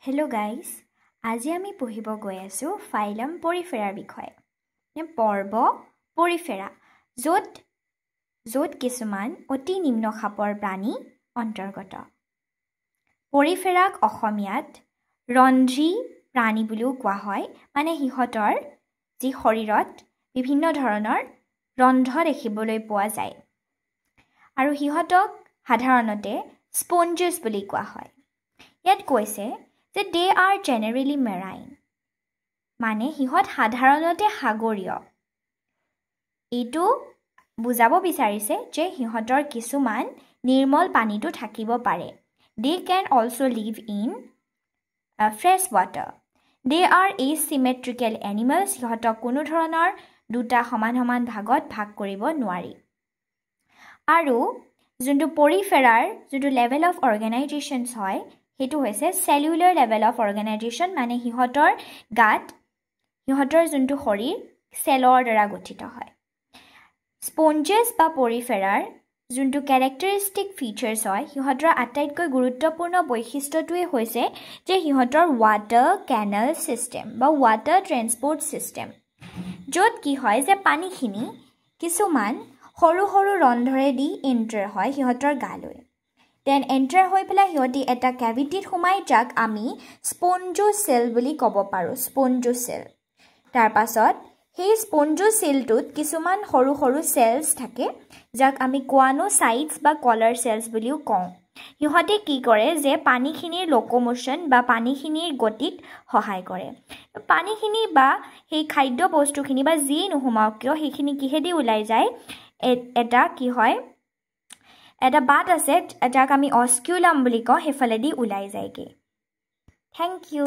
Hello guys, আজি আমি পঢ়িব গৈ আছো ফাইলাম পৰিফেৰাৰ বিষয়ে। পৰ্ব পৰিফেৰা য'ত কিছুমান অতি নিম্ন খাপৰ প্ৰাণী অন্তৰ্গত। পৰিফেৰাক অসমীয়াত ৰন্ধ্ৰী প্ৰাণী বুলিও কোৱা হয়, মানে হিহঁতৰ যি শৰীৰত বিভিন্ন ধৰণৰ ৰন্ধ্ৰ দেখিবলৈ পোৱা যায় আৰু হিহঁতক সাধাৰণতে স্পঞ্জেছ বুলি কোৱা হয়। ইয়াত কৈছে যে they are generally marine, মানে হিহঁত সাধাৰণতে সাগৰীয়। এইটো বুজাব বিচাৰিছে যে হিহঁতৰ কিছুমান নিৰ্মল পানীটো থাকিব পাৰে। They can also live in fresh water. They are asymmetrical animals. হিহঁতক কোনো ধৰণৰ দুটা সমান সমান ভাগত ভাগ কৰিব নোৱাৰি। আৰু যোনটো পৰিফেৰাৰ যোনটো লেভেল অফ অৰ্গেনাইজেশ্যনছ হয় হেতু হৈছে সেলুলাৰ লেভেল অফ অৰ্গেনাইজেশ্যন, মানে হিহঁতৰ গাত হিহঁতৰ যোনটো শৰীৰ সেলৰ দ্বাৰা গঠিত হয়। স্পঞ্জেছ বা পৰিফেৰাৰ যোনটো ক্যাৰেক্টাৰিষ্টিক ফিচাৰ্ছ হয় হিহঁতৰ আটাইতকৈ গুৰুত্বপূৰ্ণ বৈশিষ্ট্যটোৱে হৈছে যে হিহঁতৰ ওয়াটাৰ কেনেল সিস্টেম বা ওয়াটাৰ ট্ৰান্সপোৰ্ট সিস্টেম, য'ত কি হয় যে পানীখিনি কিছুমান সৰু সৰু ৰন্ধ্ৰেদি এন্টাৰ হয় হিহঁতৰ গালৈ। দেন এন্টাৰ হৈ পেলাই হিহঁতি এটা ক্যাভিটিত সোমাই, যাক আমি স্পঞ্জোসেল বুলি ক'ব পাৰোঁ। স্পঞ্জোসেল। তাৰ পাছত সেই স্পঞ্জোসেলটোত কিছুমান সৰু সৰু সেলছ থাকে, যাক আমি কোৱানোসাইটছ বা কলাৰ সেলছ বুলিও কওঁ। হিহঁতে কি কৰে যে পানীখিনিৰ লোকোমোশন বা পানীখিনিৰ গতিত সহায় কৰে। পানীখিনি বা সেই খাদ্য বস্তুখিনি বা যি নোহোমাওক কিয় সেইখিনি কিহেদি ওলাই যায়, এটা কি হয়, এটা বাট আছে যাক আমি অস্কিউলাম বুলি কওঁ, সেইফালেদি ওলাই যায়গে। Thank U.